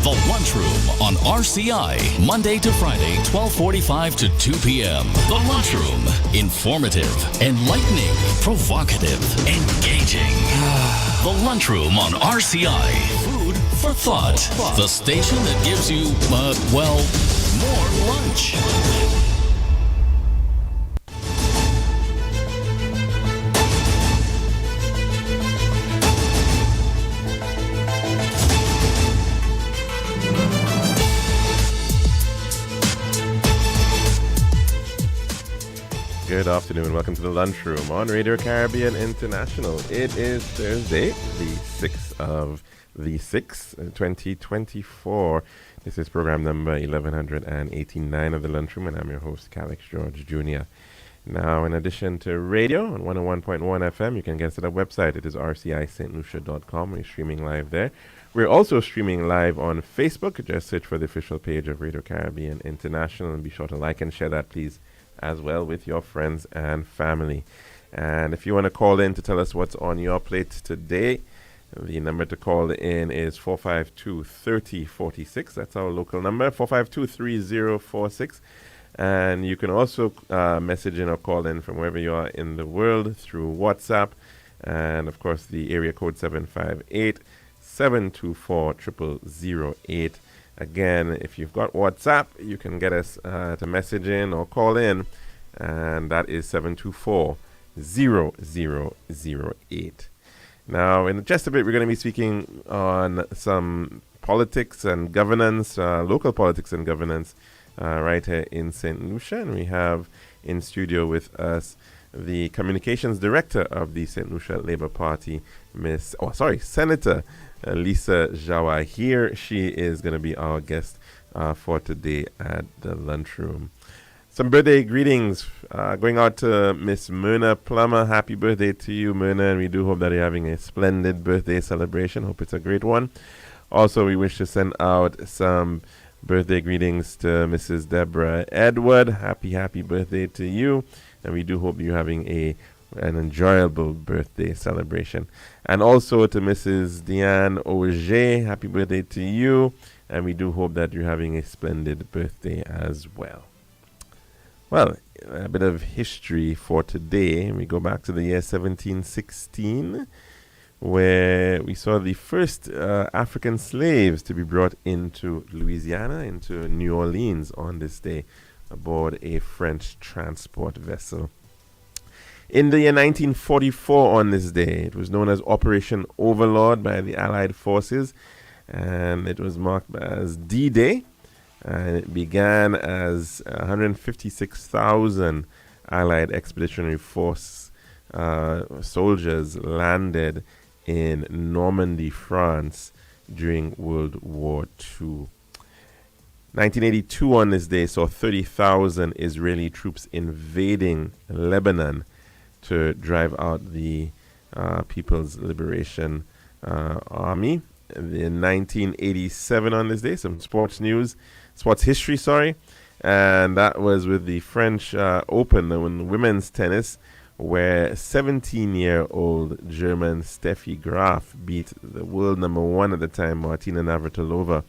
The Lunchroom on RCI, Monday to Friday, 12:45 to 2 p.m. The Lunchroom. Informative, enlightening, provocative, engaging. The Lunchroom on RCI. Food for thought. The station that gives you, more lunch. Good afternoon. Welcome to the Lunchroom on Radio Caribbean International. It is Thursday, the 6th of the 6th, 2024. This is program number 1189 of the Lunchroom, and I'm your host, Calix George Jr. Now, in addition to radio on 101.1 FM, you can get to the website. It is rcistlucia.com. We're streaming live there. We're also streaming live on Facebook. Just search for the official page of Radio Caribbean International, and be sure to like and share that, please, as well with your friends and family. And if you want to call in to tell us what's on your plate today, the number to call in is 452-3046. That's our local number, 452-3046. And you can also message in or call in from wherever you are in the world through WhatsApp. And, of course, the area code 758-724-0008. Again, if you've got WhatsApp, you can get us to message in or call in, and that is 724-0008. Now, in just a bit, we're going to be speaking on some politics and governance, local politics and governance, right here in St. Lucia. And we have in studio with us the communications director of the St. Lucia Labour Party, Senator Lisa Jawa. Here she is going to be our guest for today at the Lunchroom. Some birthday greetings going out to Miss Myrna Plummer. Happy birthday to you, Myrna, and we do hope that you're having a splendid birthday celebration. Hope it's a great one. Also, we wish to send out some birthday greetings to Mrs. Deborah Edward. Happy birthday to you, and we do hope you're having an enjoyable birthday celebration. And also to Mrs. Diane Auger, happy birthday to you, and we do hope that you're having a splendid birthday as well. Well, a bit of history for today. We go back to the year 1716, where we saw the first African slaves to be brought into Louisiana, into New Orleans on this day, aboard a French transport vessel. In the year 1944 on this day, it was known as Operation Overlord by the Allied forces, and it was marked as D-Day, and it began as 156,000 Allied Expeditionary Force soldiers landed in Normandy, France during World War II. 1982 on this day saw 30,000 Israeli troops invading Lebanon to drive out the People's Liberation Army. In 1987 on this day, some sports history, and that was with the French Open in women's tennis, where 17-year-old German Steffi Graf beat the world number one at the time, Martina Navratilova,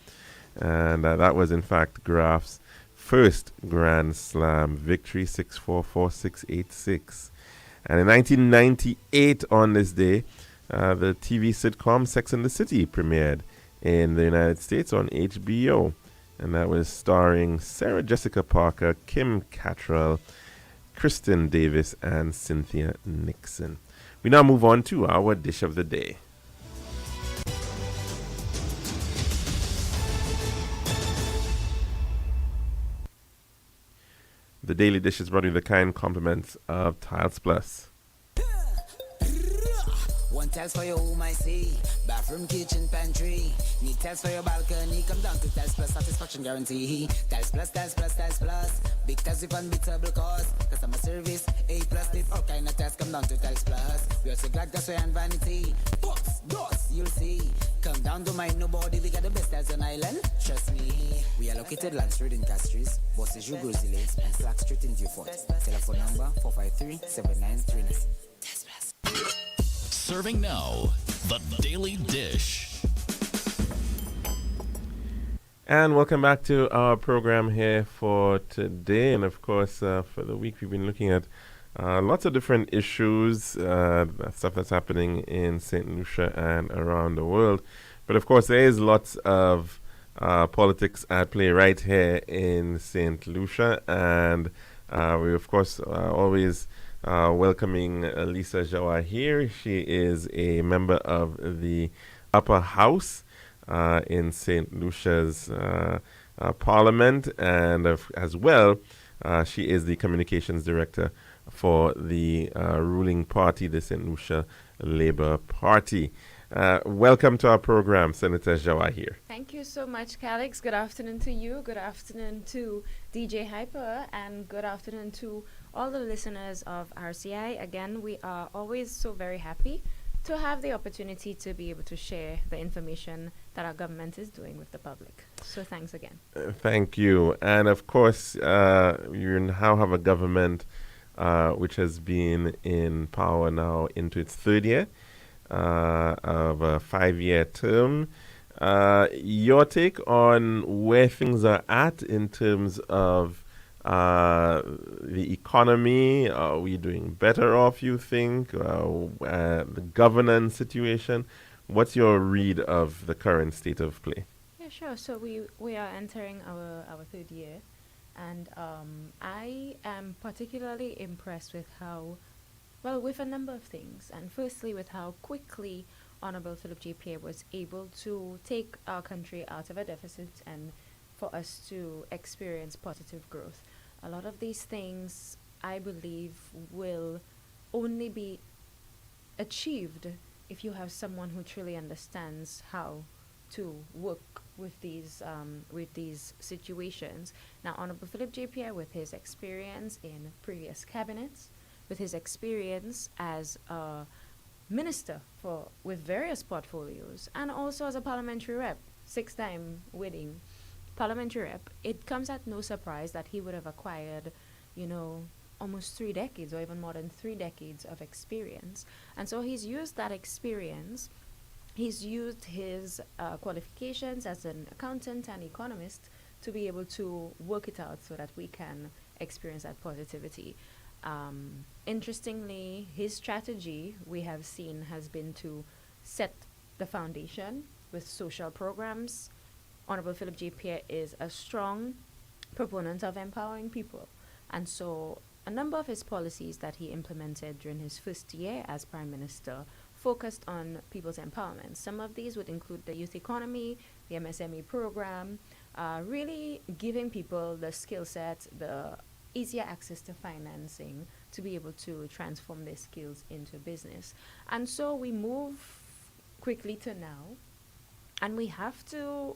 and that was in fact Graf's first Grand Slam victory, 6-4, 4-6, 8-6. And in 1998 on this day, the TV sitcom Sex and the City premiered in the United States on HBO. And that was starring Sarah Jessica Parker, Kim Cattrall, Kristen Davis, and Cynthia Nixon. We now move on to our dish of the day. The daily dish is brought you the kind compliments of Tiles Plus. One tiles for your home, I see. Bathroom, kitchen, pantry. Need tiles for your balcony. Come down to Tiles Plus, satisfaction guarantee. Tiles Plus, Tiles Plus, Tiles Plus. Big tiles with unbeatable cost. Customer service, A+. There's all kind of tiles. Come down to Tiles Plus. We also got gasway and vanity. Books, doors, you'll see. Come down to mind nobody. We got the best tiles on island. Trust me. We are located Land Street in Castries, Bosses Jugosile, and Slack Street in Dufort. Telephone number 453-7939. Serving now, the Daily Dish. And welcome back to our program here for today. And of course, for the week, we've been looking at lots of different issues, stuff that's happening in St. Lucia and around the world. But of course, there is lots of politics at play right here in St. Lucia. And we, of course, always welcoming Lisa Jawa here. She is a member of the Upper House in St. Lucia's Parliament, and as well, she is the communications director for the ruling party, the St. Lucia Labour Party. Welcome to our program, Senator Jawa here. Thank you so much, Calix. Good afternoon to you. Good afternoon to DJ Hyper, and good afternoon to all the listeners of RCI. Again, we are always so very happy to have the opportunity to be able to share the information that our government is doing with the public. So thanks again. Thank you. And of course, you now have a government which has been in power now into its third year of a 5-year term. Your take on where things are at in terms of the economy? Are we doing better off, you think? The governance situation? What's your read of the current state of play? Yeah, sure. So we are entering our third year, and I am particularly impressed with how, well, with a number of things. And firstly, with how quickly Honorable Philip J. Pierre was able to take our country out of a deficit and for us to experience positive growth. A lot of these things, I believe, will only be achieved if you have someone who truly understands how to work with these situations. Now, Honorable Philip J. Pierre, with his experience in previous cabinets, with his experience as a minister with various portfolios, and also as a parliamentary rep, 6-time winning parliamentary rep, it comes at no surprise that he would have acquired, almost 3 decades or even more than 3 decades of experience. And so he's used that experience, he's used his qualifications as an accountant and economist to be able to work it out so that we can experience that positivity. Interestingly, his strategy, we have seen, has been to set the foundation with social programs. Honorable Philip J. Pierre is a strong proponent of empowering people. And so a number of his policies that he implemented during his first year as Prime Minister focused on people's empowerment. Some of these would include the youth economy, the MSME program, really giving people the skill set, the easier access to financing to be able to transform their skills into business. And so we move quickly to now. And we have to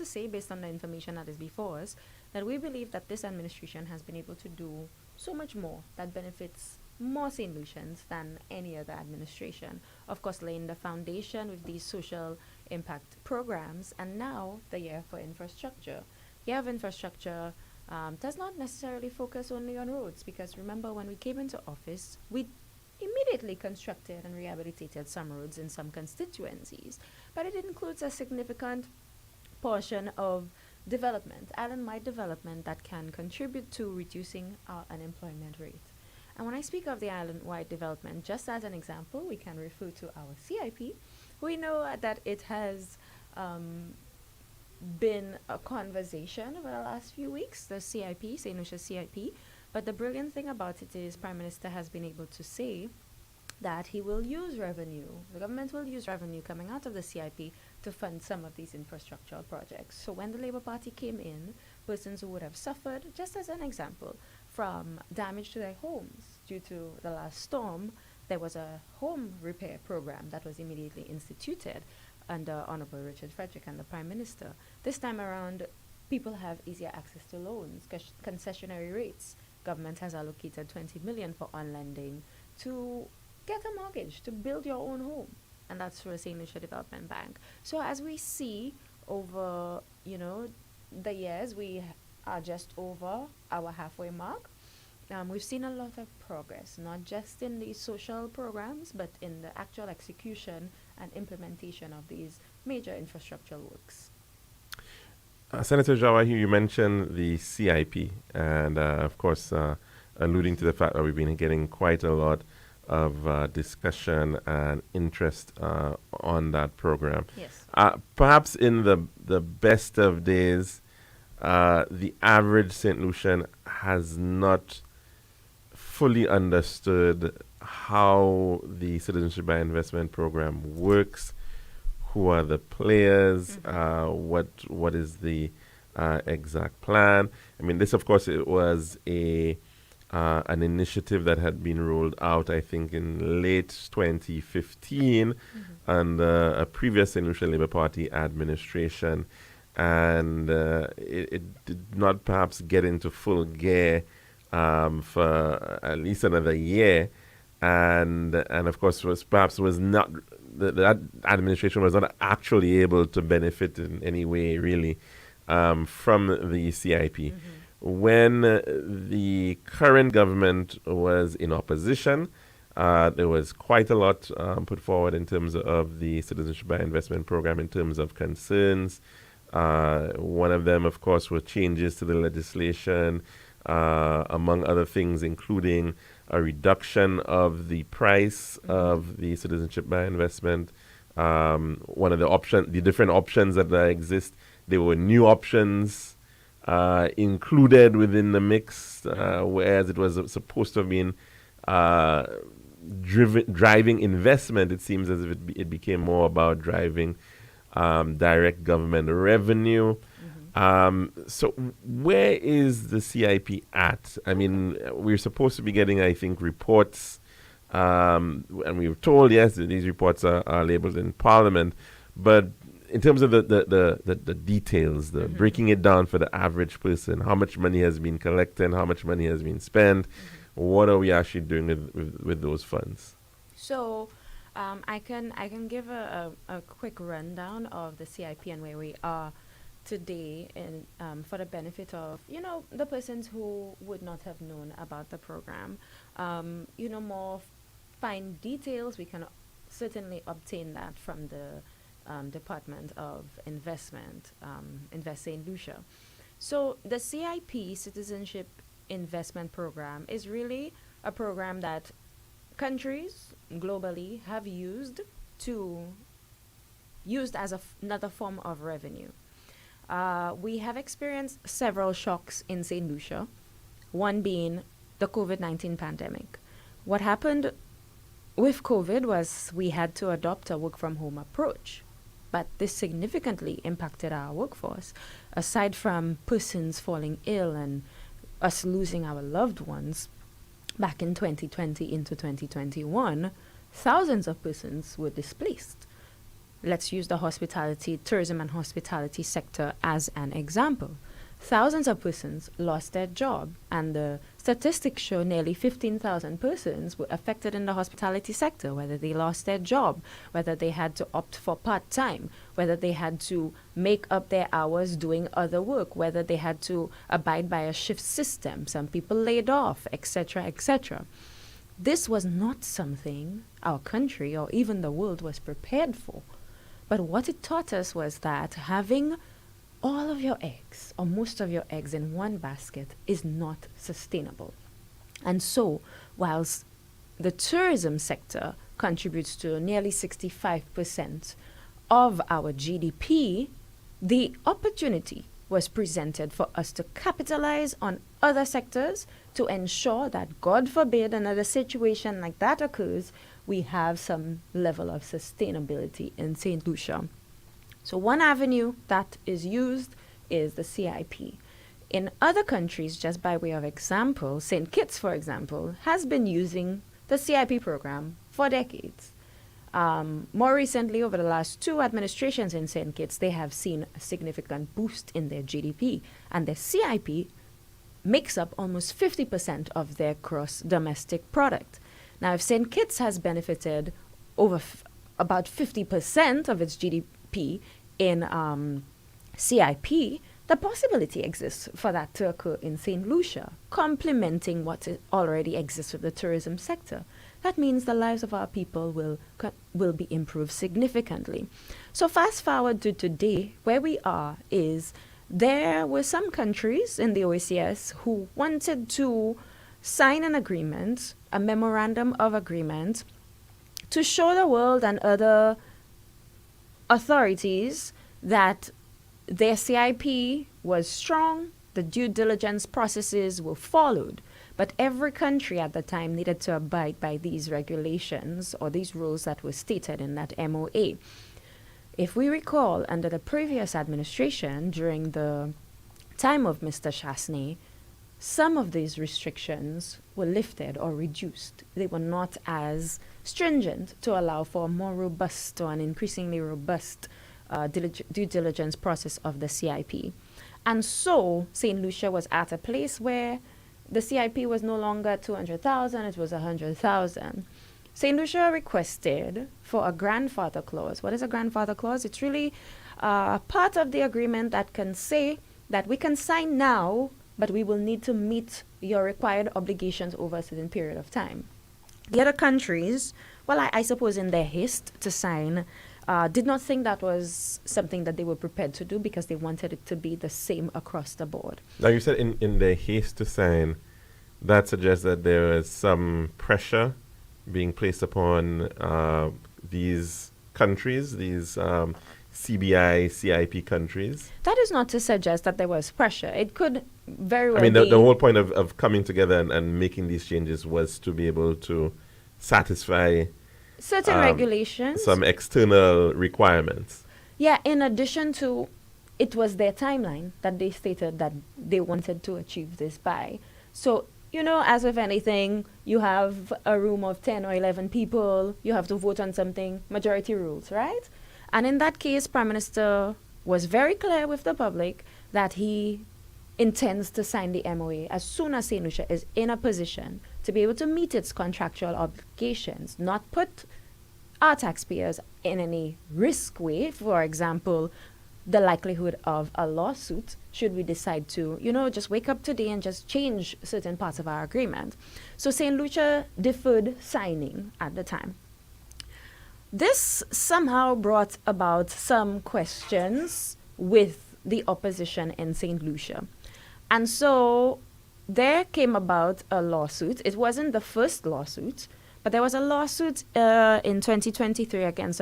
say, based on the information that is before us, that we believe that this administration has been able to do so much more that benefits more St. Lucians than any other administration. Of course, laying the foundation with these social impact programs, and now the year for infrastructure. Year of infrastructure does not necessarily focus only on roads, because remember, when we came into office, we immediately constructed and rehabilitated some roads in some constituencies, but it includes a significant portion of development, island-wide development, that can contribute to reducing our unemployment rate. And when I speak of the island-wide development, just as an example, we can refer to our CIP. We know that it has been a conversation over the last few weeks, the CIP, St. Lucia CIP. But the brilliant thing about it is Prime Minister has been able to say that he will use revenue, the government will use revenue coming out of the CIP to fund some of these infrastructural projects. So when the Labour Party came in, persons who would have suffered, just as an example, from damage to their homes due to the last storm, there was a home repair program that was immediately instituted under Honorable Richard Frederick and the Prime Minister. This time around, people have easier access to loans, concessionary rates. Government has allocated 20 million for on-lending to get a mortgage, to build your own home. And that's through a St. Lucia Development Bank. So as we see over, the years, we are just over our halfway mark. We've seen a lot of progress, not just in these social programs, but in the actual execution and implementation of these major infrastructural works. Senator Jawahir, you mentioned the CIP, and of course, alluding to the fact that we've been getting quite a lot of discussion and interest on that program. Yes. Perhaps in the best of days, the average St. Lucian has not fully understood how the Citizenship by Investment program works, who are the players, what is the exact plan. I mean, this, of course, it was an initiative that had been rolled out, I think, in late 2015 under a previous St. Lucia Labour Party administration. And it did not perhaps get into full gear for at least another year. And of course, was not the administration was not actually able to benefit in any way, really, from the CIP. When the current government was in opposition, there was quite a lot put forward in terms of the Citizenship by Investment program in terms of concerns. One of them, of course, were changes to the legislation, among other things, including a reduction of the price of the Citizenship by Investment. One of the different options that exist, there were new options included within the mix, whereas it was supposed to have been driving investment. It seems as if it became more about driving direct government revenue. So where is the CIP at? I mean, we're supposed to be getting, I think, reports, and we were told, yes, that these reports are labeled in Parliament, but in terms of the details, the breaking it down for the average person, how much money has been collected, how much money has been spent, what are we actually doing with those funds? So I can give a quick rundown of the CIP and where we are today, and for the benefit of the persons who would not have known about the program. More fine details, we can certainly obtain that from the Department of Investment, Invest St. Lucia. So the CIP, Citizenship Investment Program, is really a program that countries globally have used as another form of revenue. We have experienced several shocks in St. Lucia, one being the COVID-19 pandemic. What happened with COVID was we had to adopt a work-from-home approach, but this significantly impacted our workforce. Aside from persons falling ill and us losing our loved ones back in 2020 into 2021, thousands of persons were displaced. Let's use the tourism and hospitality sector as an example. Thousands of persons lost their job, and the statistics show nearly 15,000 persons were affected in the hospitality sector, whether they lost their job, whether they had to opt for part-time, whether they had to make up their hours doing other work, whether they had to abide by a shift system, some people laid off, etc., etc. This was not something our country or even the world was prepared for. But what it taught us was that having all of your eggs, or most of your eggs, in one basket is not sustainable. And so, whilst the tourism sector contributes to nearly 65% of our GDP, the opportunity was presented for us to capitalize on other sectors to ensure that, God forbid, another situation like that occurs, we have some level of sustainability in St. Lucia. So one avenue that is used is the CIP. In other countries, just by way of example, St. Kitts, for example, has been using the CIP program for decades. More recently, over the last 2 administrations in St. Kitts, they have seen a significant boost in their GDP, and the CIP makes up almost 50% of their gross domestic product. Now, if St. Kitts has benefited over about 50% of its GDP in CIP, the possibility exists for that to occur in St. Lucia, complementing what already exists with the tourism sector. That means the lives of our people will be improved significantly. So fast forward to today, where we are is there were some countries in the OACS who wanted to sign an agreement, a memorandum of agreement, to show the world and other authorities that their CIP was strong, the due diligence processes were followed. But every country at the time needed to abide by these regulations or these rules that were stated in that MOA. If we recall, under the previous administration, during the time of Mr. Chasney, some of these restrictions were lifted or reduced. They were not as stringent to allow for a more robust or an increasingly robust due diligence process of the CIP. And so St. Lucia was at a place where the CIP was no longer 200,000, it was 100,000. St. Lucia requested for a grandfather clause. What is a grandfather clause? It's really part of the agreement that can say that we can sign now, but we will need to meet your required obligations over a certain period of time. The other countries, well, I suppose in their haste to sign, did not think that was something that they were prepared to do because they wanted it to be the same across the board. Now, you said in their haste to sign, that suggests that there is some pressure being placed upon these countries, these CBI, CIP countries. That is not to suggest that there was pressure. It could very well I mean, be. the whole point of coming together and making these changes was to be able to satisfy certain regulations. some external requirements. Yeah, in addition to, it was their timeline that they stated that they wanted to achieve this by. So, you know, as with anything, you have a room of 10 or 11 people, you have to vote on something, majority rules, right? And in that case, Prime Minister was very clear with the public that he intends to sign the MOA as soon as St. Lucia is in a position to be able to meet its contractual obligations, not put our taxpayers in any risk way. For example, the likelihood of a lawsuit should we decide to, you know, just wake up today and just change certain parts of our agreement. So St. Lucia deferred signing at the time. This somehow brought about some questions with the opposition in St. Lucia. And so there came about a lawsuit. It wasn't the first lawsuit, but there was a lawsuit in 2023 against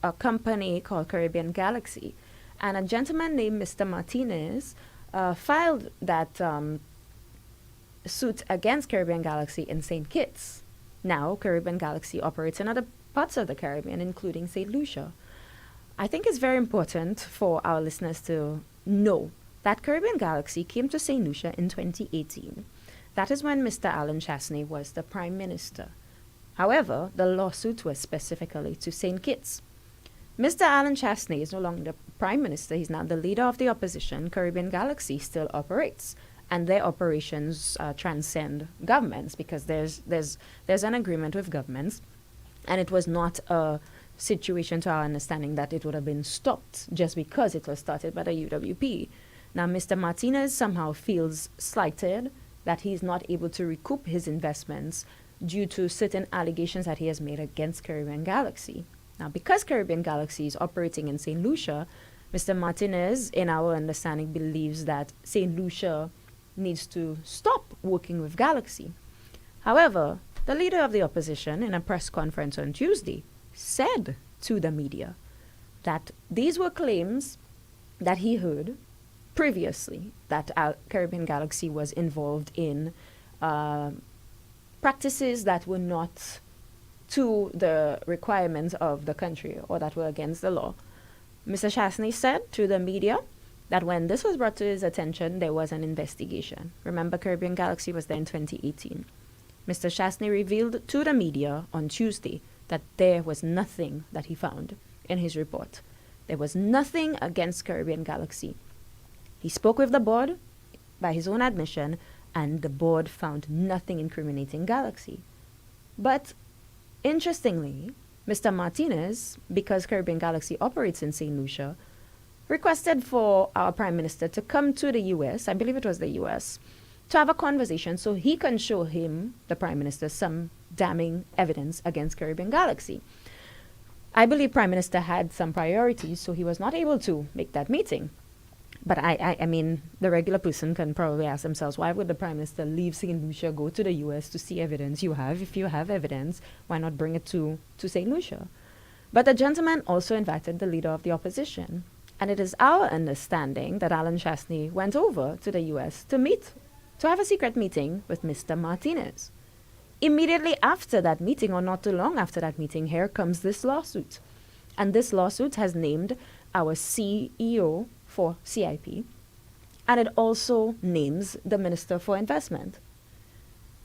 a company called Caribbean Galaxy. And a gentleman named Mr. Martinez filed that suit against Caribbean Galaxy in St. Kitts. Now, Caribbean Galaxy operates in other parts of the Caribbean, including St. Lucia. I think it's very important for our listeners to know that Caribbean Galaxy came to St. Lucia in 2018. That is when Mr. Alan Chasney was the Prime Minister. However, the lawsuit was specifically to St. Kitts. Mr. Alan Chasney is no longer the Prime Minister. He's now the leader of the opposition. Caribbean Galaxy still operates, and their operations transcend governments because there's an agreement with governments, and it was not a situation, to our understanding, that it would have been stopped just because it was started by the UWP. Now, Mr. Martinez somehow feels slighted that he's not able to recoup his investments due to certain allegations that he has made against Caribbean Galaxy. Now, because Caribbean Galaxy is operating in St. Lucia, Mr. Martinez, in our understanding, believes that St. Lucia needs to stop working with Galaxy. However, the leader of the opposition, in a press conference on Tuesday, said to the media that these were claims that he heard previously, that Caribbean Galaxy was involved in practices that were not to the requirements of the country or that were against the law. Mr. Chasney said to the media that when this was brought to his attention, there was an investigation. Remember, Caribbean Galaxy was there in 2018. Mr. Chasney revealed to the media on Tuesday that there was nothing that he found in his report. There was nothing against Caribbean Galaxy. He spoke with the board, by his own admission, and the board found nothing incriminating Galaxy. But interestingly, Mr. Martinez, because Caribbean Galaxy operates in St. Lucia, requested for our Prime Minister to come to the U.S., I believe it was the U.S., to have a conversation so he can show him, the Prime Minister, some damning evidence against Caribbean Galaxy. I believe Prime Minister had some priorities, so he was not able to make that meeting. But I mean, the regular person can probably ask themselves, why would the Prime Minister leave St. Lucia, go to the US to see evidence you have? If you have evidence, why not bring it to St. Lucia? But the gentleman also invited the leader of the opposition. And it is our understanding that Alan Chastney went over to the US to have a secret meeting with Mr. Martinez. Immediately after that meeting, or not too long after that meeting, here comes this lawsuit. And this lawsuit has named our CEO for CIP, and it also names the Minister for Investment.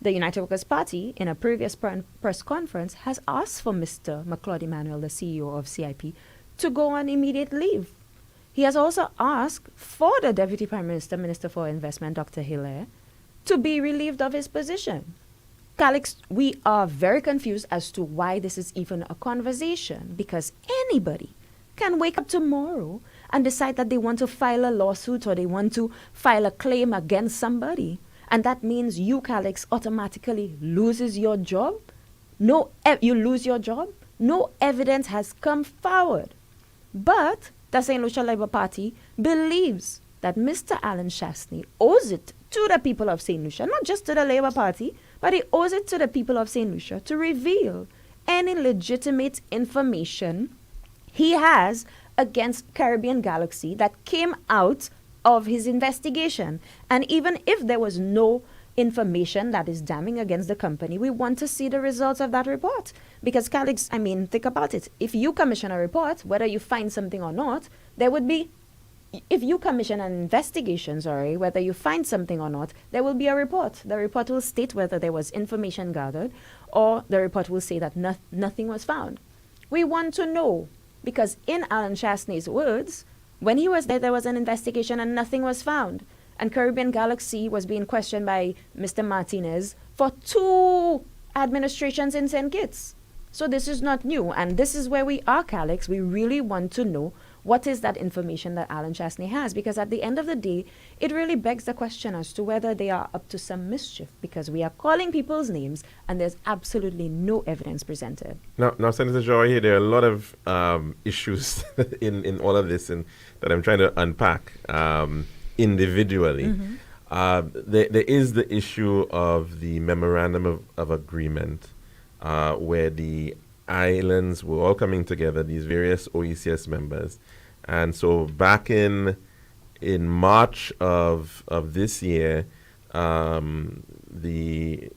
The United Workers' Party, in a previous press conference, has asked for Mr. McLeod Emmanuel, the CEO of CIP, to go on immediate leave. He has also asked for the Deputy Prime Minister, Minister for Investment, Dr. Hilaire, to be relieved of his position. Calix, we are very confused as to why this is even a conversation, because anybody can wake up tomorrow and decide that they want to file a lawsuit or they want to file a claim against somebody. And that means you, Calix, automatically loses your job. You lose your job. No evidence has come forward. But the St. Lucia Labour Party believes that Mr. Alan Chastney owes it to the people of St. Lucia, not just to the Labour Party, but he owes it to the people of St. Lucia to reveal any legitimate information he has against Caribbean Galaxy that came out of his investigation. And even if there was no information that is damning against the company, we want to see the results of that report. Because, Calix, I mean, think about it. If you commission a report, whether you find something or not, there would be, if you commission an investigation, whether you find something or not, there will be a report. The report will state whether there was information gathered, or the report will say that nothing was found. We want to know, because in Alan Chastney's words, when he was there was an investigation and nothing was found. And Caribbean Galaxy was being questioned by Mr. Martinez for 2 administrations in St. Kitts. So this is not new. And this is where we are, Calix. We really want to know what is that information that Alan Chastney has. Because at the end of the day, it really begs the question as to whether they are up to some mischief. Because we are calling people's names and there's absolutely no evidence presented. Now, Senator Joy, here there are a lot of issues in all of this and that I'm trying to unpack individually. Mm-hmm. There is the issue of the memorandum of agreement where the islands were all coming together, these various OECS members. And so back in March of this year, the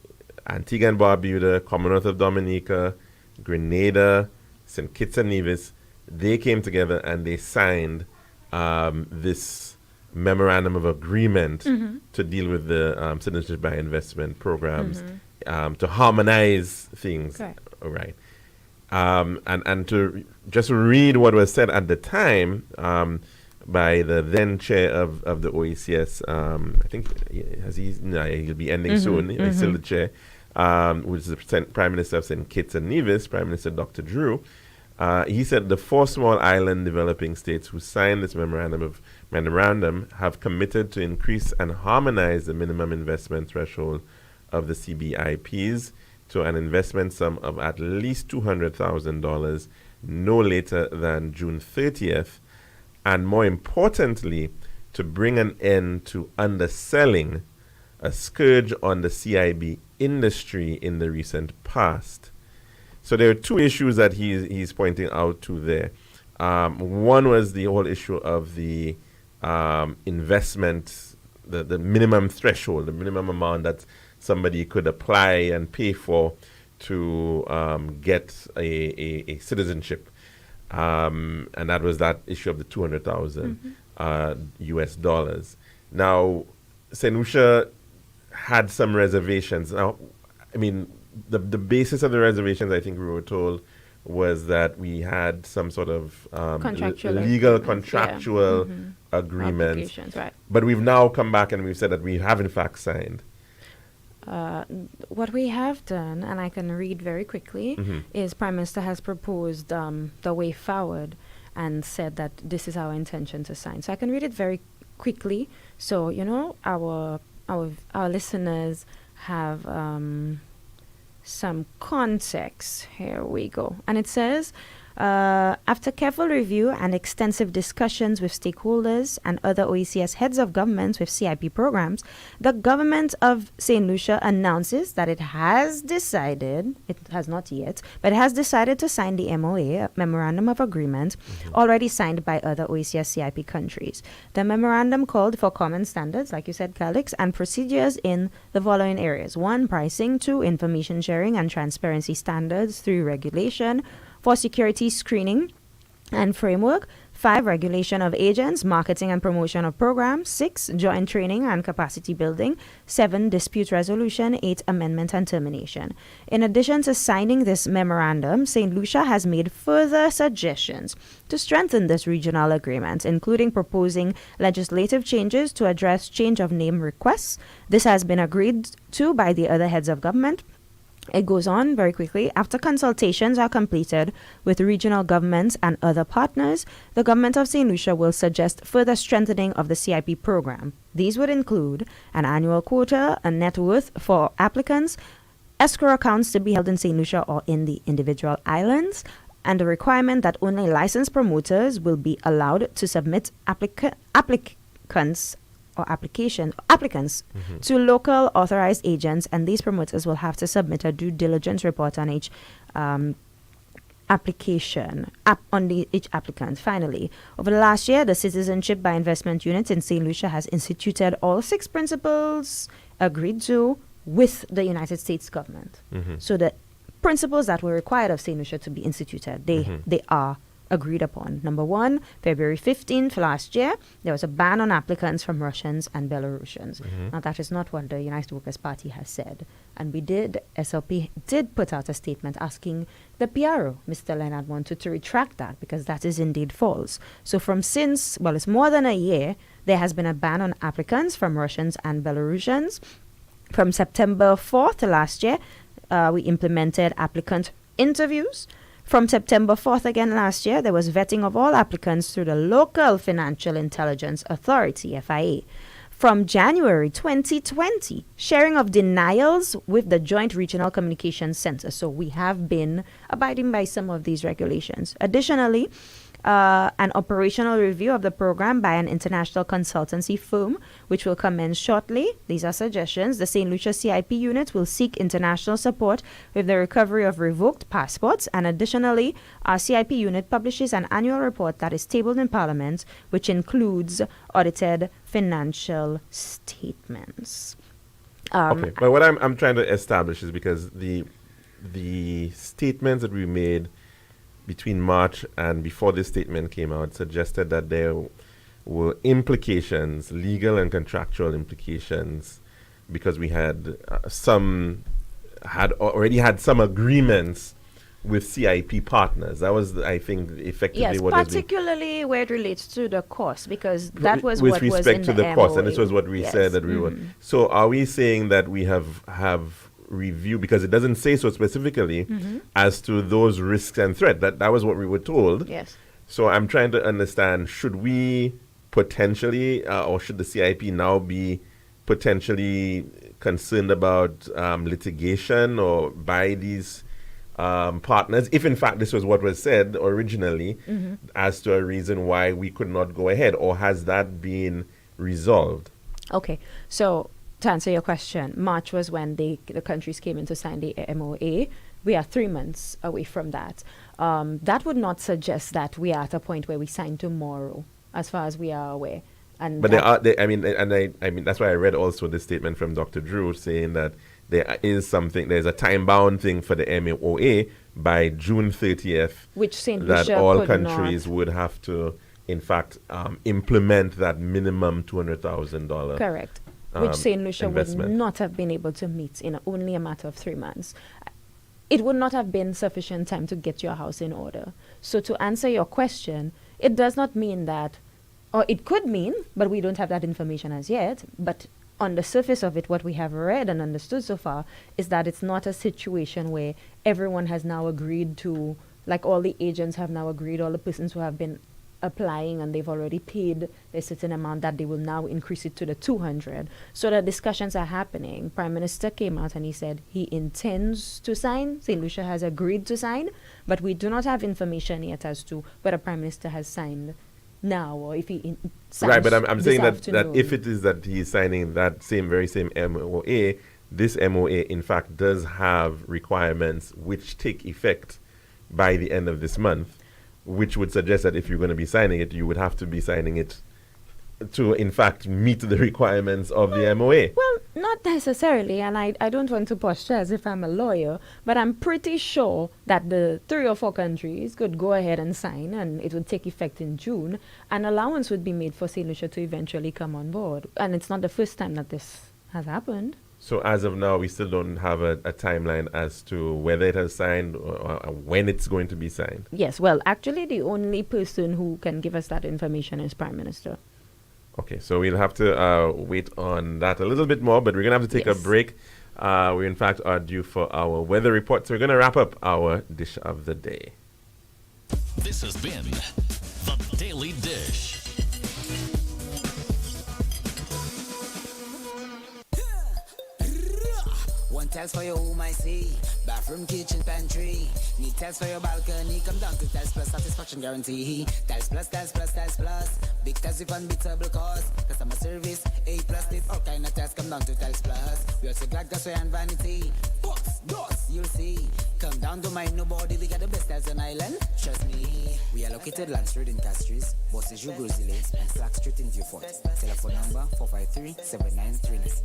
Antigua and Barbuda, Commonwealth of Dominica, Grenada, St. Kitts and Nevis, they came together and they signed this memorandum of agreement to deal with the citizenship by investment programs, to harmonize things. Correct. All right. And to just read what was said at the time by the then chair of the OECS, I think he'll be ending soon. He's still the chair, which is the Prime Minister of St. Kitts and Nevis, Prime Minister Dr. Drew. He said the 4 small island developing states who signed this memorandum have committed to increase and harmonize the minimum investment threshold of the CBIPs to an investment sum of at least $200,000 no later than June 30th, and more importantly, to bring an end to underselling, a scourge on the CIB industry in the recent past. So there are 2 issues that he's pointing out to there. One was the whole issue of the investment, the minimum threshold, the minimum amount that somebody could apply and pay for to get a citizenship. And that was that issue of the 200,000 US dollars. Now, St. Lucia had some reservations. Now, I mean, the basis of the reservations, I think we were told, was that we had some sort of legal contractual agreements. Right. But we've now come back and we've said that we have in fact signed. What we have done, and I can read very quickly, is Prime Minister has proposed the way forward and said that this is our intention to sign. So I can read it very quickly. So, you know, our listeners have some context. Here we go. And it says, After careful review and extensive discussions with stakeholders and other OECS heads of governments with CIP programs, the government of St. Lucia announces that it has not yet, but it has decided to sign the MOA, Memorandum of Agreement, already signed by other OECS CIP countries. The memorandum called for common standards, like you said, Calix, and procedures in the following areas. 1, pricing. 2, information sharing and transparency standards. 3, regulation. 4, security screening and framework. 5, regulation of agents, marketing and promotion of programs. 6, joint training and capacity building. 7, dispute resolution. 8, amendment and termination. In addition to signing this memorandum, St. Lucia has made further suggestions to strengthen this regional agreement, including proposing legislative changes to address change of name requests. This has been agreed to by the other heads of government. It goes on very quickly. After consultations are completed with regional governments and other partners, the government of St. Lucia will suggest further strengthening of the CIP program. These would include an annual quota, a net worth for applicants, escrow accounts to be held in St. Lucia or in the individual islands, and a requirement that only licensed promoters will be allowed to submit applicants to local authorized agents, and these promoters will have to submit a due diligence report on each each applicant. Finally, over the last year, the Citizenship by Investment Unit in St. Lucia has instituted all 6 principles agreed to with the United States government. So the principles that were required of St. Lucia to be instituted, they are agreed upon. Number 1, February 15th last year, there was a ban on applicants from Russians and Belarusians. Now, that is not what the United Workers' Party has said. And SLP did put out a statement asking the PRO, Mr. Leonard Montu, to retract that because that is indeed false. So it's more than a year, there has been a ban on applicants from Russians and Belarusians. From September 4th last year, we implemented applicant interviews. From September 4th again last year, there was vetting of all applicants through the Local Financial Intelligence Authority, FIA. From January 2020, sharing of denials with the Joint Regional Communications Center. So we have been abiding by some of these regulations. Additionally, an operational review of the program by an international consultancy firm, which will commence shortly. These are suggestions. The St. Lucia CIP unit will seek international support with the recovery of revoked passports. And additionally, our CIP unit publishes an annual report that is tabled in Parliament, which includes audited financial statements. Okay, but what I'm trying to establish is because the statements that we made between March and before this statement came out suggested that there were implications, legal and contractual implications, because we had already had some agreements with CIP partners. That was, I think, effectively what particularly where it relates to the cost, because that was with what was respect in to the cost, and this was what we said that we would. So, are we saying that we have review, because it doesn't say so specifically as to those risks and threat. That was what we were told. Yes. So I'm trying to understand, should we potentially, or should the CIP now be potentially concerned about litigation or by these partners, if in fact this was what was said originally, as to a reason why we could not go ahead, or has that been resolved? Okay, so to answer your question, March was when the countries came in to sign the MOA. We are 3 months away from that. That would not suggest that we are at a point where we sign tomorrow, as far as we are aware. But I mean, that's why I read also the statement from Dr. Drew saying that there's a time-bound thing for the MOA by June 30th, which St. Lucia that all countries would have to, in fact, implement that minimum $200,000. Correct. Which St. Lucia investment would not have been able to meet in only a matter of 3 months. It would not have been sufficient time to get your house in order. So to answer your question, it does not mean that, or it could mean, but we don't have that information as yet, but on the surface of it, what we have read and understood so far is that it's not a situation where everyone has now agreed to, like all the agents have now agreed, all the persons who have been applying and they've already paid a certain amount that they will now increase it to the 200. So the discussions are happening. Prime Minister came out and he said he intends to sign. St. Lucia has agreed to sign, but we do not have information yet as to whether Prime Minister has signed now or if he signs. Right, but I'm this saying that afternoon. if it is that he's signing that very same MOA, this MOA in fact does have requirements which take effect by the end of this month, which would suggest that if you're going to be signing it, you would have to be signing it to, in fact, meet the requirements of the MOA. Well, not necessarily, and I don't want to posture as if I'm a lawyer, but I'm pretty sure that the 3 or 4 countries could go ahead and sign, and it would take effect in June. An allowance would be made for St. Lucia to eventually come on board, and it's not the first time that this has happened. So as of now, we still don't have a timeline as to whether it has signed or when it's going to be signed. Yes, well, actually, the only person who can give us that information is Prime Minister. Okay, so we'll have to wait on that a little bit more, but we're going to have to take a break. We, in fact, are due for our weather report, so we're going to wrap up our dish of the day. This has been The Daily Dish. One tiles for your home, I see. Bathroom, kitchen, pantry. Need tiles for your balcony. Come down to Tiles Plus, satisfaction guarantee. Tiles Plus, Tiles Plus, Tiles Plus. Big tiles with unbeatable cost. Customer service, A+. There's all kind of tiles. Come down to Tiles Plus. We also got gasway and vanity. Books, doors, you'll see. Come down to mind nobody. We got the best tiles on island. Trust me. We are located Land Street in Castries, Bosses, Grozile, and Slack Street in Viewfort. Telephone number 453-7939.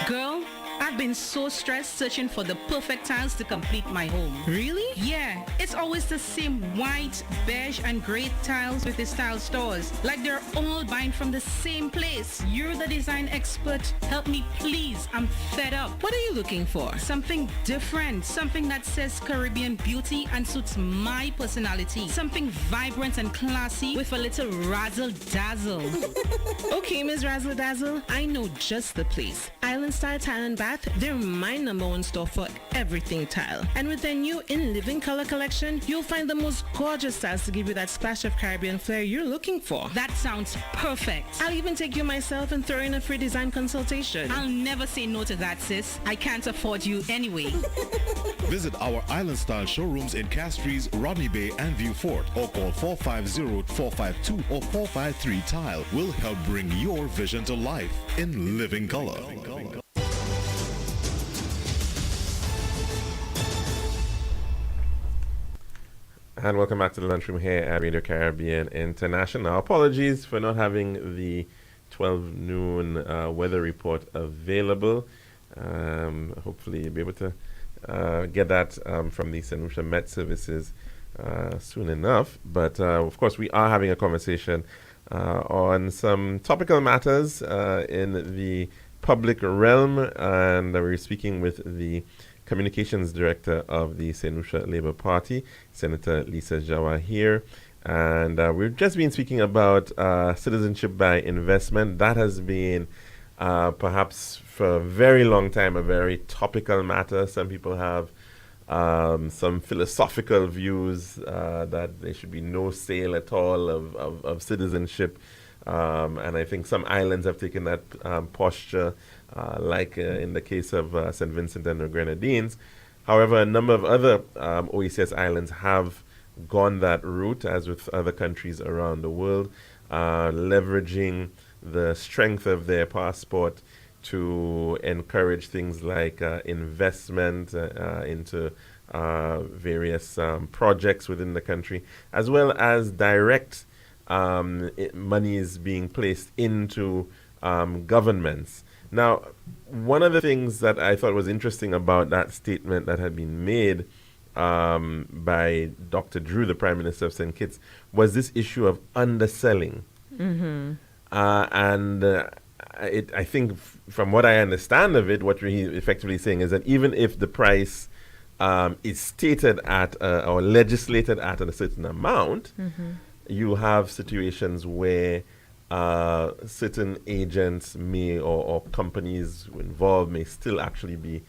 Girl, I've been so stressed searching for the perfect tiles to complete my home. Really? Yeah, it's always the same white, beige, and gray tiles with these tile stores. Like they're all buying from the same place. You're the design expert. Help me, please. I'm fed up. What are you looking for? Something different. Something that says Caribbean beauty and suits my personality. Something vibrant and classy with a little razzle-dazzle. Okay, Ms. Razzle-Dazzle, I know just the place. Island Style Tile and Bath, they're my #1 store for everything tile. And with their new In Living Color collection, you'll find the most gorgeous styles to give you that splash of Caribbean flair you're looking for. That sounds perfect. I'll even take you myself and throw in a free design consultation. I'll never say no to that, sis. I can't afford you anyway. Visit our Island Style showrooms in Castries, Rodney Bay, and Viewfort, or call 450-452 or 453 Tile. We'll help bring your vision to life in living color. And welcome back to the Lunchroom here at Radio Caribbean International. Apologies for not having the 12 noon weather report available. Hopefully you'll be able to get that from the St. Lucia Met Services soon enough. But of course, we are having a conversation on some topical matters in the public realm, and we're speaking with the Communications Director of the St. Lucia Labour Party, Senator Lisa Jawa here. And we've just been speaking about citizenship by investment. That has been perhaps for a very long time a very topical matter. Some people have some philosophical views that there should be no sale at all of citizenship. And I think some islands have taken that posture, like in the case of St. Vincent and the Grenadines. However, a number of other OECS islands have gone that route, as with other countries around the world, leveraging the strength of their passport to encourage things like investment into various projects within the country, as well as direct money is being placed into governments. Now, one of the things that I thought was interesting about that statement that had been made by Dr. Drew, the Prime Minister of St. Kitts, was this issue of underselling. Mm-hmm. I think from what I understand of it, what he's effectively saying is that even if the price is stated at or legislated at a certain amount, mm-hmm. you have situations where certain agents may or companies involved may still actually be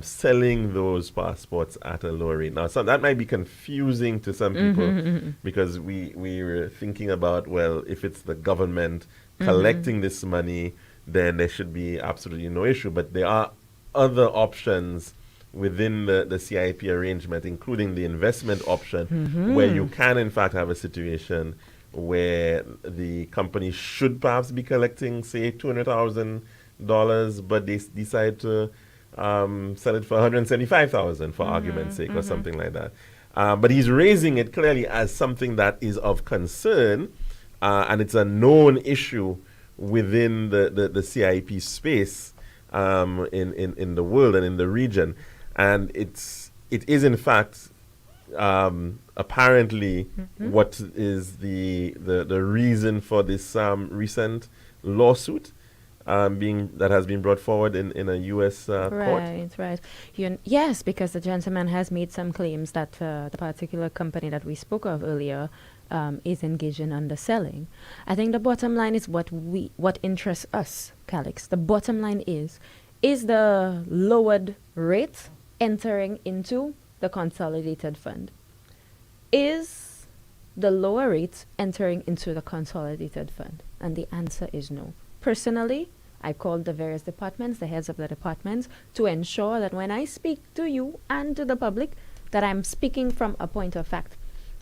selling those passports at a lower rate. Now, that might be confusing to some people because we were thinking about, well, if it's the government collecting this money, then there should be absolutely no issue. But there are other options within the CIP arrangement, including the investment option, where you can, in fact, have a situation where the company should perhaps be collecting, say, $200,000, but they decide to sell it for $175,000 for argument's sake or something like that. But he's raising it clearly as something that is of concern, and it's a known issue within the CIP space in the world and in the region. And it is in fact apparently what is the reason for this recent lawsuit that has been brought forward in a U.S. court. Right. Yes, because the gentleman has made some claims that the particular company that we spoke of earlier is engaged in underselling. I think the bottom line is what interests us, Calix. The bottom line is the lowered rate entering into the consolidated fund? Is the lower rate entering into the consolidated fund? And the answer is no. Personally, I called the various departments, the heads of the departments, to ensure that when I speak to you and to the public, that I'm speaking from a point of fact.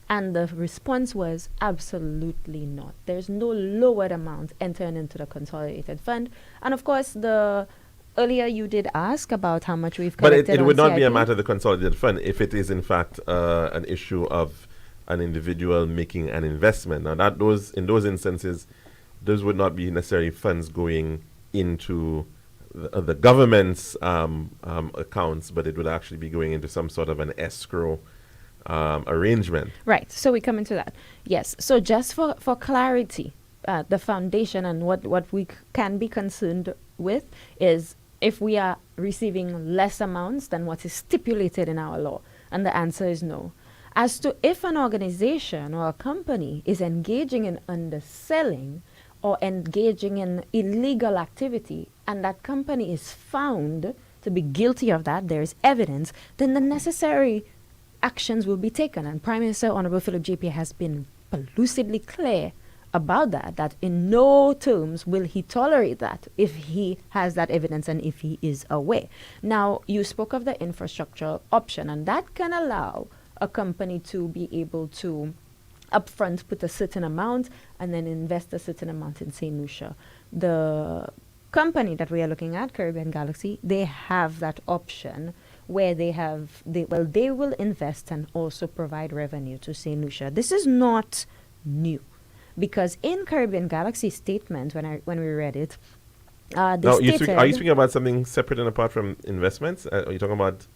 And the response was absolutely not. There's no lowered amount entering into the consolidated fund. And of course, earlier you did ask about how much we've collected. But it would not be a matter of the consolidated fund if it is in fact an issue of an individual making an investment. Now, in those instances, those would not be necessarily funds going into the government's accounts, but it would actually be going into some sort of an escrow arrangement. Right. So we come into that. Yes. So just for clarity, the foundation and what we can be concerned with is if we are receiving less amounts than what is stipulated in our law. And the answer is no. As to if an organization or a company is engaging in underselling or engaging in illegal activity, and that company is found to be guilty of that, there is evidence, then the necessary actions will be taken. And Prime Minister Honorable Philip J.P. has been lucidly clear about that in no terms will he tolerate that if he has that evidence and if he is aware. Now, you spoke of the infrastructure option, and that can allow a company to be able to upfront put a certain amount and then invest a certain amount in St. Lucia. The company that we are looking at, Caribbean Galaxy, they have that option where they will invest and also provide revenue to St. Lucia. This is not new. Because in Caribbean Galaxy statement, when we read it, they stated... Are you speaking about something separate and apart from investments? Are you talking about...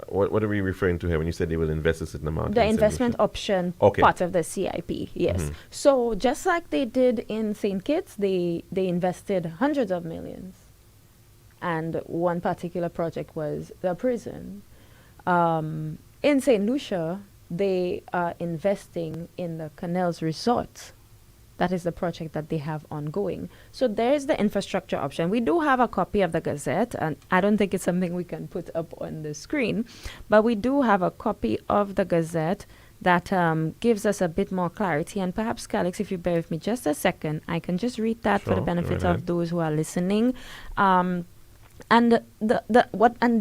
What are we referring to here when you said they will invest a certain amount? The investment option part of the CIP, yes. So just like they did in St. Kitts, they invested hundreds of millions. And one particular project was the prison. In St. Lucia, they are investing in the Canals Resort. That is the project that they have ongoing. So there's the infrastructure option. We do have a copy of the Gazette, and I don't think it's something we can put up on the screen, but we do have a copy of the Gazette that gives us a bit more clarity. And perhaps, Calix, if you bear with me just a second, I can just read that for the benefit of those who are listening. And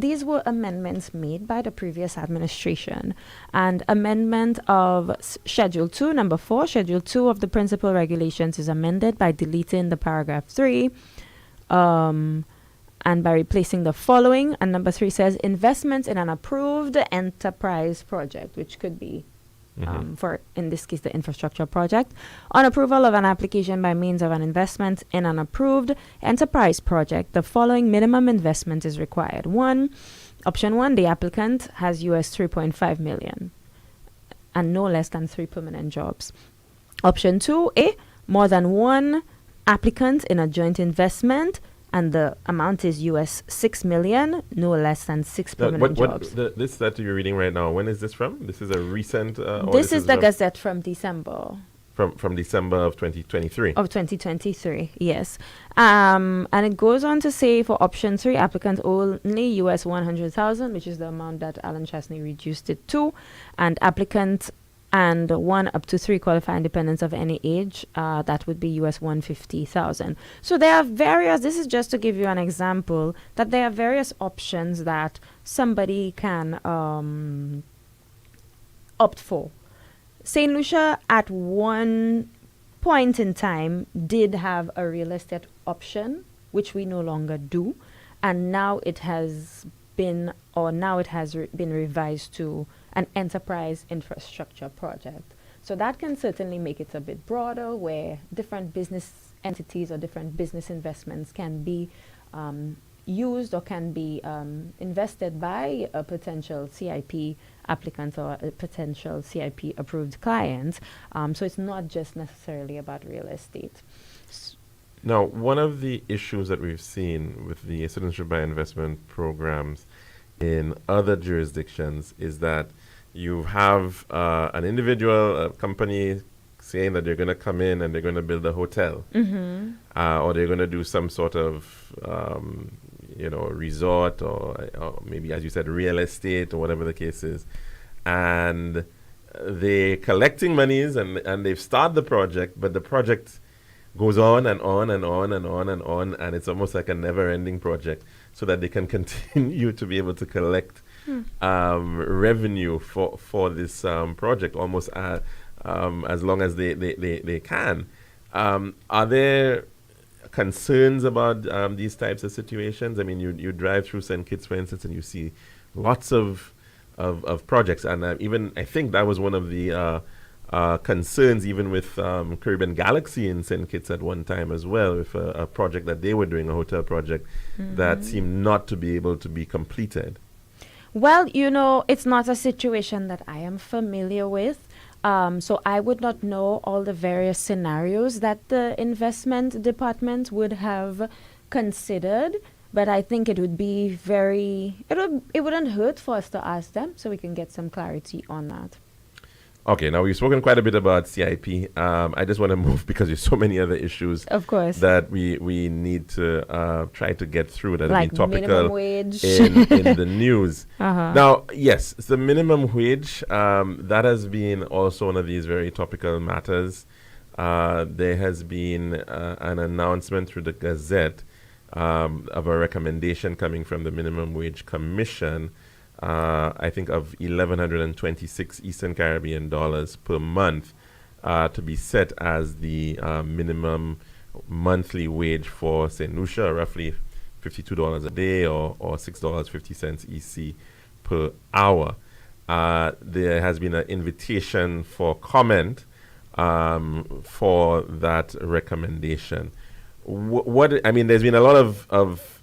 these were amendments made by the previous administration. And amendment of Schedule 2, number 4, Schedule 2 of the Principal Regulations is amended by deleting the paragraph 3 and by replacing the following. And number 3 says investments in an approved enterprise project, which could be for, in this case, the infrastructure project, on approval of an application by means of an investment in an approved enterprise project, the following minimum investment is required. Option 1, the applicant has US $3.5 million and no less than 3 permanent jobs. Option 2A, more than one applicant in a joint investment, and the amount is US $6 million, no less than 6 permanent jobs. This that you're reading right now, when is this from? This is a recent... this is the Gazette from December. from December of 2023. Of 2023, yes. And it goes on to say for option 3, applicants only US 100,000, which is the amount that Alan Chesney reduced it to, and applicants and 1 up to 3 qualifying dependents of any age, that would be US 150,000. So there are various, this is just to give you an example, that there are various options that somebody can opt for. St. Lucia at one point in time did have a real estate option, which we no longer do, and now it has been revised to an enterprise infrastructure project. So that can certainly make it a bit broader, where different business entities or different business investments can be used or can be invested by a potential CIP applicant or a potential CIP approved client. So it's not just necessarily about real estate. Now, one of the issues that we've seen with the citizenship by investment programs in other jurisdictions is that you have an individual, a company saying that they're going to come in and they're going to build a hotel, or they're going to do some sort of resort, or maybe, as you said, real estate, or whatever the case is, and they're collecting monies and they've started the project, but the project goes on and on and on and on and on, and it's almost like a never-ending project, so that they can continue to be able to collect revenue for this project almost as long as they can. Are there concerns about these types of situations? I mean, you drive through St. Kitts, for instance, and you see lots of projects, and even I think that was one of the concerns, even with Caribbean Galaxy in St. Kitts at one time as well, with a project that they were doing, a hotel project that seemed not to be able to be completed. Well, it's not a situation that I am familiar with. So I would not know all the various scenarios that the investment department would have considered, but I think it would be it wouldn't hurt for us to ask them so we can get some clarity on that. Okay, now we've spoken quite a bit about CIP. I just want to move because there's so many other issues, of course, that we need to try to get through that like have been topical wage. in the news. Now, yes, the minimum wage, that has been also one of these very topical matters. There has been an announcement through the Gazette of a recommendation coming from the Minimum Wage Commission, I think of 1,126 Eastern Caribbean dollars per month to be set as the minimum monthly wage for St. Lucia, roughly $52 a day or $6.50 EC per hour. There has been an invitation for comment for that recommendation. There's been a lot of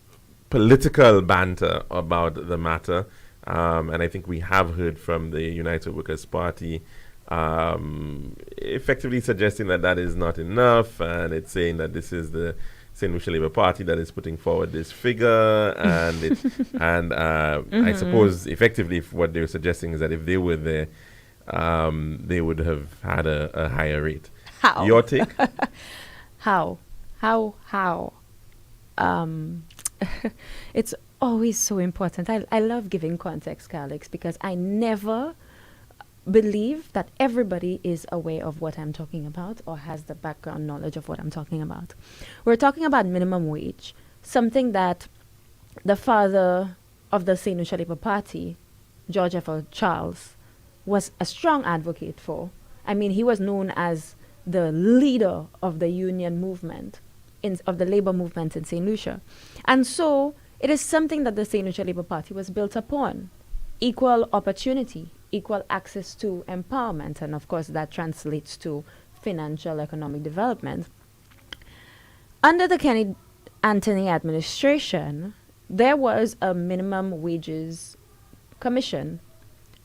political banter about the matter. And I think we have heard from the United Workers' Party effectively suggesting that is not enough, and it's saying that this is the St. Lucia Labour Party that is putting forward this figure, and I suppose effectively what they're suggesting is that if they were there, they would have had a higher rate. How? Your take? How? It's always so important. I love giving context, Calix, because I never believe that everybody is aware of what I'm talking about or has the background knowledge of what I'm talking about. We're talking about minimum wage, something that the father of the St. Lucia Labour Party, George F. Charles, was a strong advocate for. I mean, he was known as the leader of the union movement, of the labor movement in St. Lucia. And so it is something that the St. Lucia Labour Party was built upon. Equal opportunity, equal access to empowerment, and of course that translates to financial economic development. Under the Kenny Anthony administration, there was a minimum wages commission,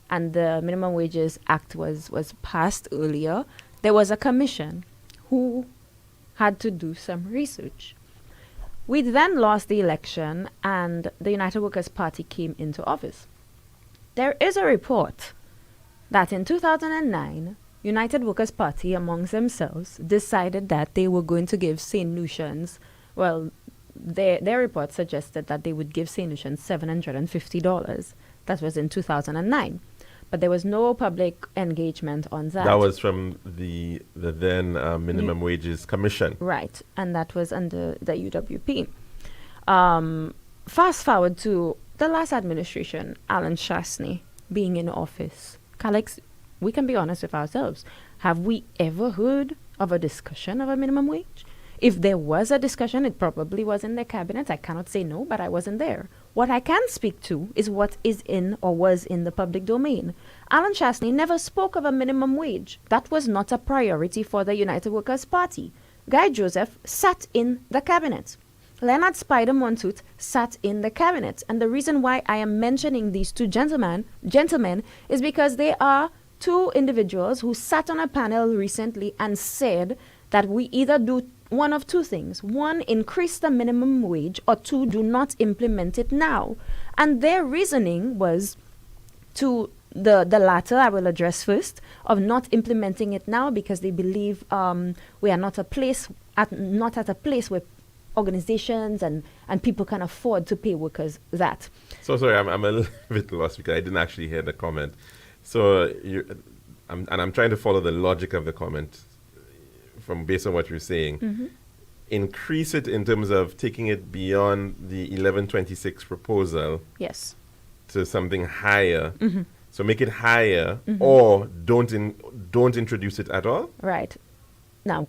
and the Minimum Wages Act was passed earlier. There was a commission who had to do some research. We then lost the election and the United Workers' Party came into office. There is a report that in 2009, United Workers' Party amongst themselves decided that they were going to give St. Lucians, well, their report suggested that they would give St. Lucians $750. That was in 2009. But there was no public engagement on that. That was from the then Minimum Wages Commission. Right, and that was under the UWP. Fast forward to the last administration, Alan Shastney being in office. Alex, we can be honest with ourselves. Have we ever heard of a discussion of a minimum wage? If there was a discussion, it probably was in the cabinet. I cannot say no, but I wasn't there. What I can speak to is what is in or was in the public domain. Alan Shastney never spoke of a minimum wage. That was not a priority for the United Workers' Party. Guy Joseph sat in the cabinet. Leonard Spider Montoot sat in the cabinet. And the reason why I am mentioning these two gentlemen is because they are two individuals who sat on a panel recently and said that we either do one of two things. One, increase the minimum wage, or two, do not implement it now. And their reasoning was to the latter, I will address first, of not implementing it now because they believe we are not at a place where organizations and people can afford to pay workers that. So sorry, I'm a little bit lost because I didn't actually hear the comment. So I'm trying to follow the logic of the comment from based on what you're saying. Mm-hmm. Increase it in terms of taking it beyond the 1126 proposal. Yes. To something higher. Mm-hmm. So make it higher, or don't introduce it at all. Right. Now,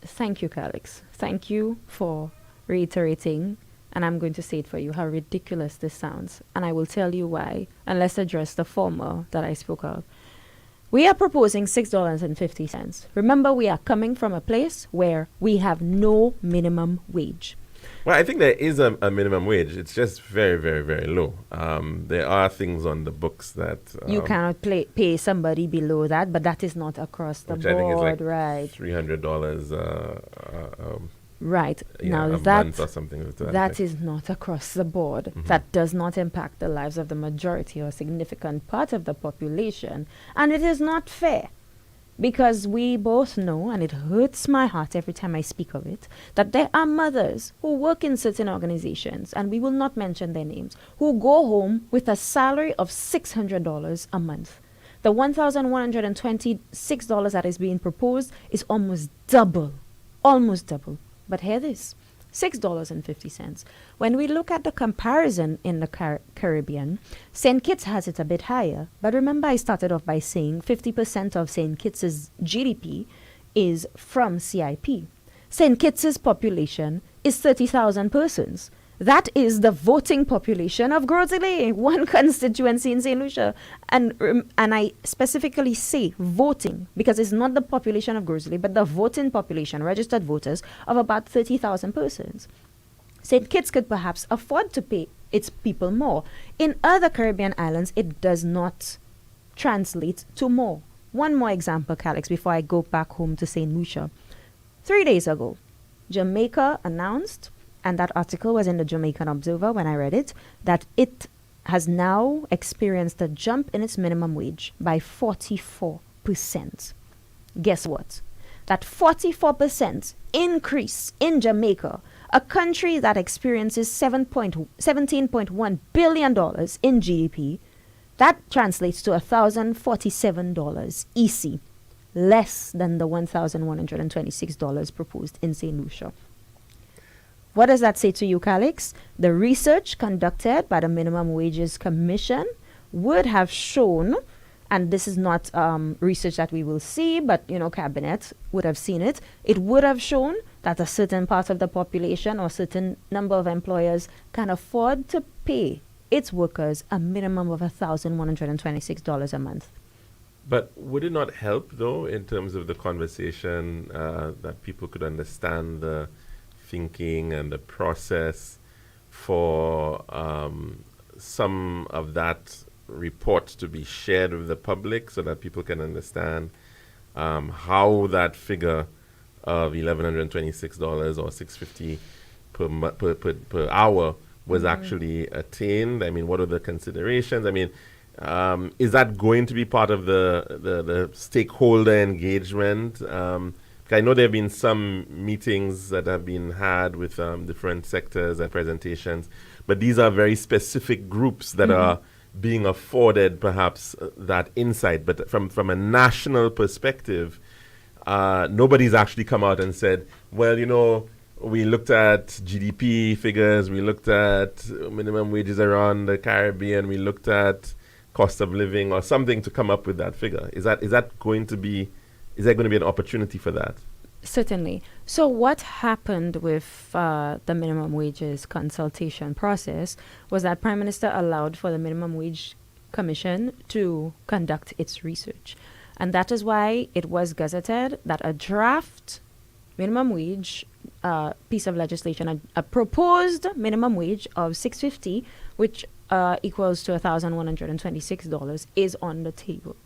thank you, Alex. Thank you for reiterating, and I'm going to say it for you, how ridiculous this sounds. And I will tell you why, and let's address the former that I spoke of. We are proposing $6.50. Remember, we are coming from a place where we have no minimum wage. Well, I think there is a minimum wage. It's just very, very, very low. There are things on the books that... you cannot pay somebody below that, but that is not across the which board, I think is like right? $300 right. yeah, Now a month or something like that. That is not across the board. Mm-hmm. That does not impact the lives of the majority or a significant part of the population. And it is not fair. Because we both know, and it hurts my heart every time I speak of it, that there are mothers who work in certain organizations, and we will not mention their names, who go home with a salary of $600 a month. The $1,126 that is being proposed is almost double. But hear this, $6.50. When we look at the comparison in the Caribbean, St. Kitts has it a bit higher. But remember, I started off by saying 50% of St. Kitts' GDP is from CIP. St. Kitts' population is 30,000 persons. That is the voting population of Gros Islet, one constituency in St. Lucia. And I specifically say voting because it's not the population of Gros Islet, but the voting population, registered voters, of about 30,000 persons. St. Kitts could perhaps afford to pay its people more. In other Caribbean islands, it does not translate to more. One more example, Calix, before I go back home to St. Lucia. 3 days ago, Jamaica announced, and that article was in the Jamaican Observer when I read it, that it has now experienced a jump in its minimum wage by 44%. Guess what? That 44% increase in Jamaica, a country that experiences $17.1 billion in GDP, that translates to $1,047 EC, less than the $1,126 proposed in St. Lucia. What does that say to you, Calix? The research conducted by the Minimum Wages Commission would have shown, and this is not research that we will see, but, Cabinet would have seen it. It would have shown that a certain part of the population or certain number of employers can afford to pay its workers a minimum of $1,126 a month. But would it not help, though, in terms of the conversation, that people could understand the thinking and the process for some of that report to be shared with the public so that people can understand how that figure of $1,126 or $650 per hour was actually attained? I mean, what are the considerations? I mean, Is that going to be part of the stakeholder engagement? I know there have been some meetings that have been had with different sectors and presentations, but these are very specific groups that are being afforded perhaps that insight. But from a national perspective, nobody's actually come out and said, well, we looked at GDP figures, we looked at minimum wages around the Caribbean, we looked at cost of living or something to come up with that figure. Is there going to be an opportunity for that? Certainly. So what happened with the minimum wages consultation process was that Prime Minister allowed for the Minimum Wage Commission to conduct its research. And that is why it was gazetted that a draft minimum wage piece of legislation, a proposed minimum wage of $6.50, which equals to $1,126, is on the table.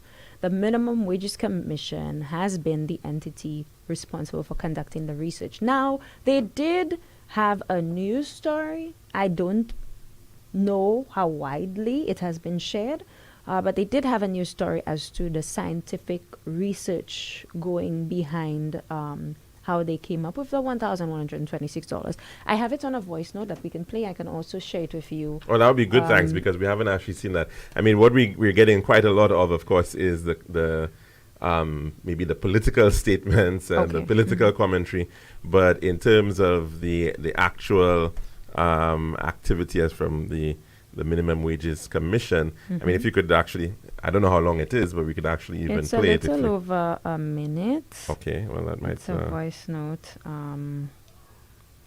The Minimum Wages Commission has been the entity responsible for conducting the research. Now, they did have a news story. I don't know how widely it has been shared, but they did have a news story as to the scientific research going behind how they came up with the $1,126. I have it on a voice note that we can play. I can also share it with you. Oh, that would be good, thanks, because we haven't actually seen that. I mean, what we're getting quite a lot of course, is the maybe the political statements and the political commentary. But in terms of the actual activity as from the Minimum Wages Commission, I mean, if you could actually, I don't know how long it is, but we could actually even play it. It's a little over a minute. Okay, well, that might... It's a voice note.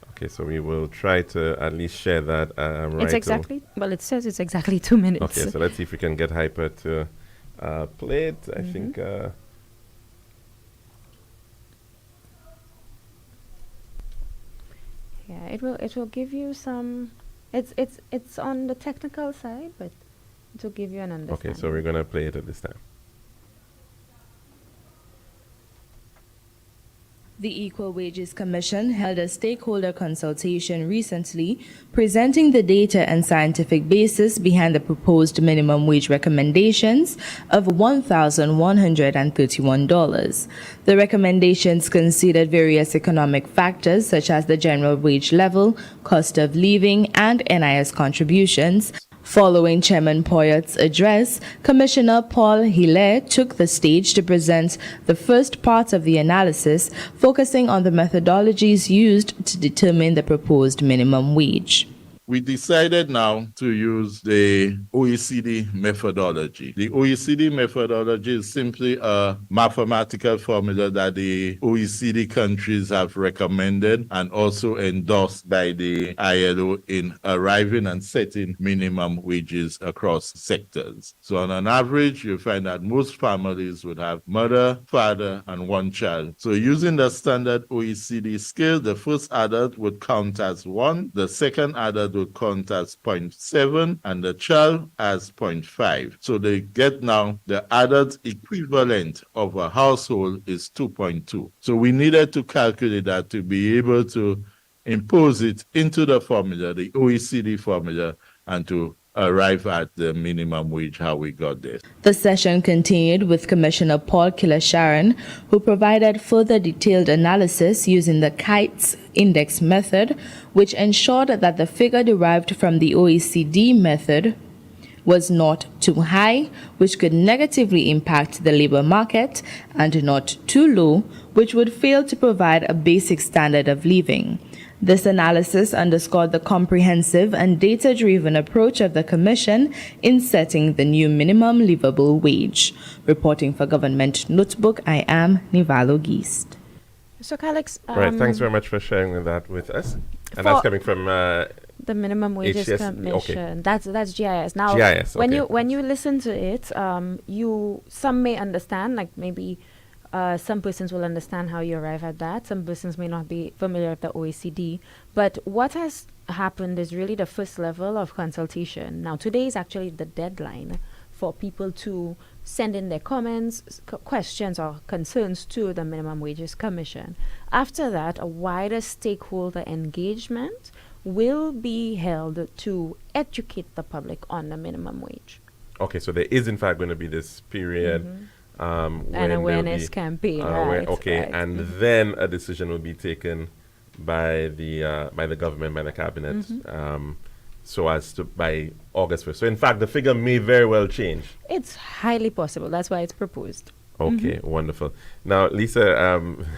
Okay, so we will try to at least share that. It's exactly, well, it says it's exactly 2 minutes. Okay, so let's see if we can get Hyper to play it. I think... yeah, it will give you some... It's on the technical side, but it will give you an understanding. Okay, so we're going to play it at this time. The Equal Wages Commission held a stakeholder consultation recently, presenting the data and scientific basis behind the proposed minimum wage recommendations of $1,131. The recommendations considered various economic factors such as the general wage level, cost of living, and NIS contributions. Following Chairman Poyot's address, Commissioner Paul Hilaire took the stage to present the first part of the analysis, focusing on the methodologies used to determine the proposed minimum wage. We decided now to use the OECD methodology. The OECD methodology is simply a mathematical formula that the OECD countries have recommended and also endorsed by the ILO in arriving and setting minimum wages across sectors. So on an average, you find that most families would have mother, father, and one child. So using the standard OECD scale, the first adult would count as 1, the second adult would count as 0.7, and the child as 0.5. So they get now the adult equivalent of a household is 2.2. So we needed to calculate that to be able to impose it into the formula, the OECD formula, and to arrive at the minimum wage, how we got there. The session continued with Commissioner Paul Sharon, who provided further detailed analysis using the KITES index method, which ensured that the figure derived from the OECD method was not too high, which could negatively impact the labor market, and not too low, which would fail to provide a basic standard of living. This analysis underscored the comprehensive and data-driven approach of the Commission in setting the new minimum livable wage. Reporting for Government Notebook, I am Nivalo Geist. So, Alex... right, thanks very much for sharing that with us. And that's coming from... the Minimum Wages Commission. Okay. That's GIS. Now, GIS, when you listen to it, some may understand, like maybe... some persons will understand how you arrive at that. Some persons may not be familiar with the OECD. But what has happened is really the first level of consultation. Now, today is actually the deadline for people to send in their comments, questions, or concerns to the Minimum Wages Commission. After that, a wider stakeholder engagement will be held to educate the public on the minimum wage. Okay, so there is in fact going to be this period. When An there will awareness be, campaign. okay, Right. and then a decision will be taken by the government, by the cabinet, so as to by August 1st. So in fact, the figure may very well change. It's highly possible. That's why it's proposed. Okay, wonderful. Now, Lisa,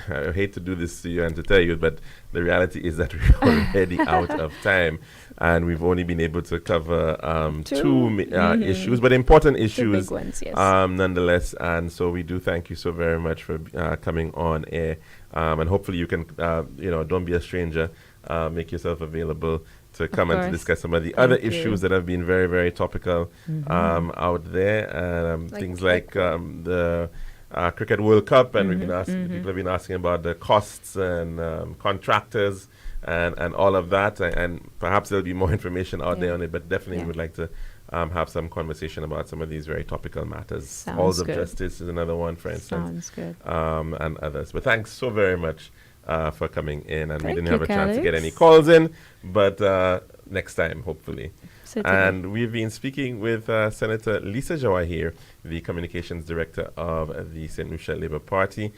I hate to do this to you and to tell you, but the reality is that we're already out of time, and we've only been able to cover two issues, but important issues, big ones, yes. Nonetheless. And so we do thank you so very much for coming on air, and hopefully you can, don't be a stranger. Make yourself available to come and to course. discuss some of the other Thank you. issues that have been very, very topical out there. Things like the Cricket World Cup, and we've been asking, people have been asking about the costs and contractors and all of that. And perhaps there'll be more information out there on it, but definitely we would like to have some conversation about some of these very topical matters. Sounds Halls of good. Justice is another one, for instance. Sounds good. And others. But thanks so very much for coming in. And we Thank didn't you, have a chance to get Calix. any calls in, but next time, hopefully. Certainly. And we've been speaking with Senator Lisa Jawahir, the Communications Director of the St. Lucia Labour Party,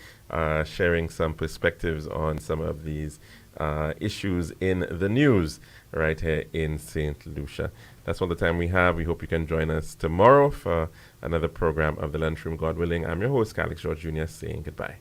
sharing some perspectives on some of these issues in the news right here in St. Lucia. That's all the time we have. We hope you can join us tomorrow for another program of The Lunchroom, God willing. I'm your host, Calix George Jr., saying goodbye.